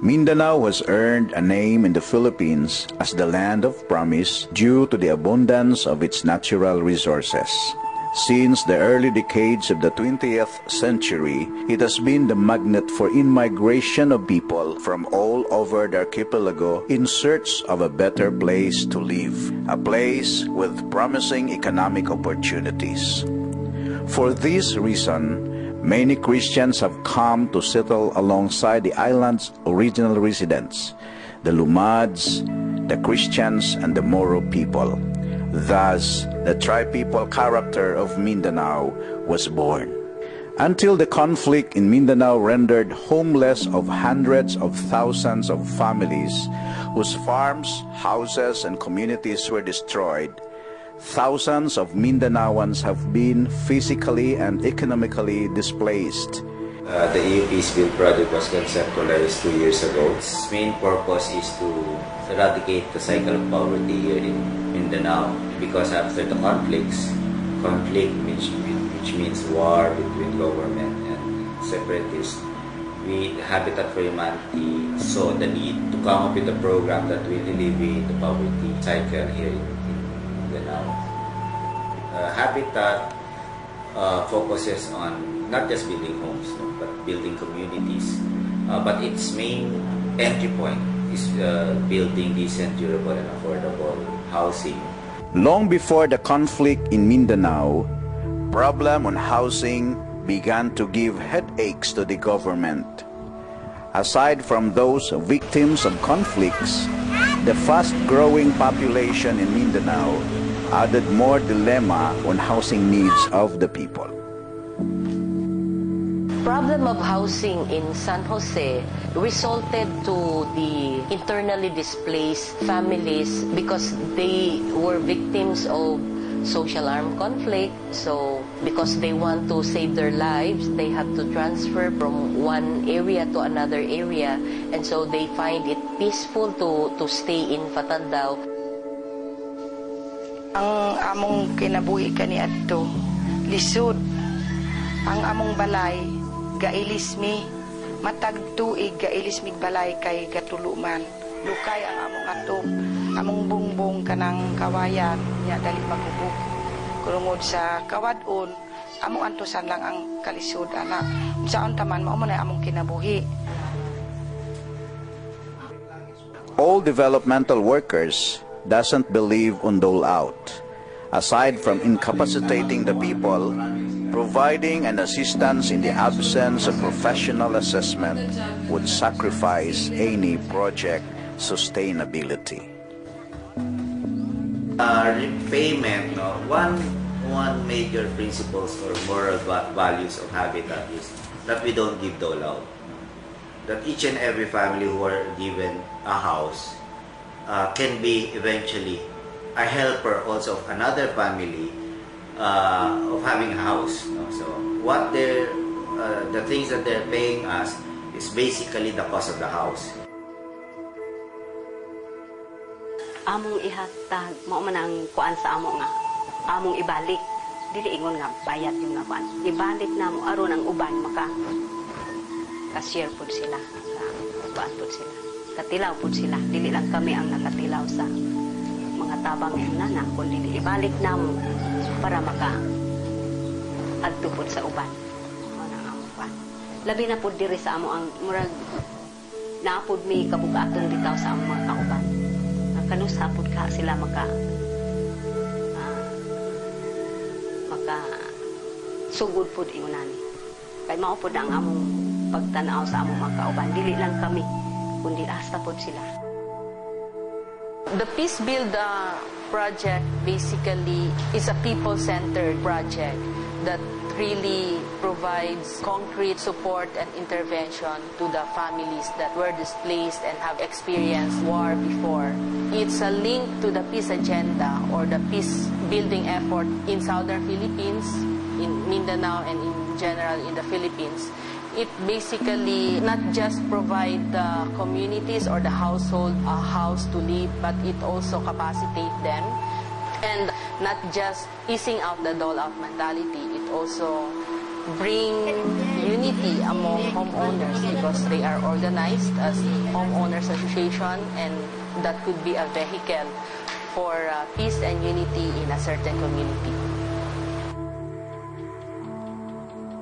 Mindanao has earned a name in the Philippines as the land of promise due to the abundance of its natural resources. Since the early decades of the 20th century, it has been the magnet for in-migration of people from all over the archipelago in search of a better place to live, a place with promising economic opportunities. For this reason, many Christians have come to settle alongside the island's original residents, the Lumads, the Christians, and the Moro people. Thus, the tri-people character of Mindanao was born. Until the conflict in Mindanao rendered homeless of hundreds of thousands of families whose farms, houses, and communities were destroyed, thousands of Mindanaoans have been physically and economically displaced. The EU Peace Bill project was conceptualized 2 years ago. Its main purpose is to eradicate the cycle of poverty here in Mindanao. Because after the conflict which means war between government and separatists, Habitat for Humanity saw the need to come up with a program that will alleviate the poverty cycle here in Mindanao. Habitat focuses on not just building homes, but building communities. But its main entry point is building decent, durable, and affordable housing. Long before the conflict in Mindanao, problem on housing began to give headaches to the government. Aside from those victims of conflicts, the fast-growing population in Mindanao added more dilemma on housing needs of the people. Problem of housing in San Jose resulted to the internally displaced families because they were victims of social armed conflict. So because they want to save their lives, they have to transfer from one area to another area, and so they find it peaceful to stay in Fatandao. Ang among kinabuhi kaniadto lisod, ang among balay gailismi, matag tuig gailismi balay kay gatuluman, lukay ang among atop, among bungbong kanang kawayan nya dali magubok. Kulungod sa kawadon, among antusan lang ang kalisod anak. Unsaon taman mao man among kinabuhi. All developmental workers doesn't believe on dole out. Aside from incapacitating the people, providing an assistance in the absence of professional assessment would sacrifice any project sustainability. Repayment, one major principles or moral values of Habitat is that we don't give dole out. That each and every family who are given a house can be eventually a helper also of another family of having a house. So what the things that they're paying us is basically the cost of the house. Among ihatag mao man ang kuan sa amo nga among ibalik dili ingon nga bayad yung nga kuan ibalik namo aron ang uban maka ka-share pud sila sa kuan pud sila katilaw pud sila dili lang kami ang nakatilaw sa mga tabang nana kundi ibalik namo para maka adto pud sa uban mao nang among kuan labi na pud diri sa amo ang murag naapod mi kabugaton bitaw sa among mga kauban. Kanusapod ka sila maka sugod pod ingunani. Kay mao pod ang among pagtan-aw sa among mga kauban. Dili lang kami, kundi hasta pod sila. The Peace Build project basically is a people-centered project that really provides concrete support and intervention to the families that were displaced and have experienced war before. It's a link to the peace agenda or the peace building effort in southern Philippines, in Mindanao, and in general in the Philippines. It basically not just provide the communities or the household a house to live, but it also capacitate them. And not just easing out the dole-out mentality, it also bring unity among homeowners because they are organized as homeowners association, and that could be a vehicle for peace and unity in a certain community.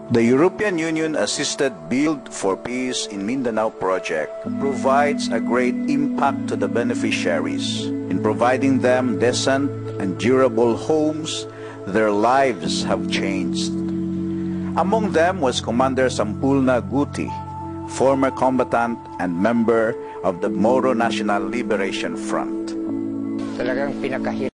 The European Union-assisted Build for Peace in Mindanao project provides a great impact to the beneficiaries. In providing them decent and durable homes, their lives have changed. Among them was Commander Sampulna Guti, former combatant and member of the Moro National Liberation Front. Talagang pinakahirap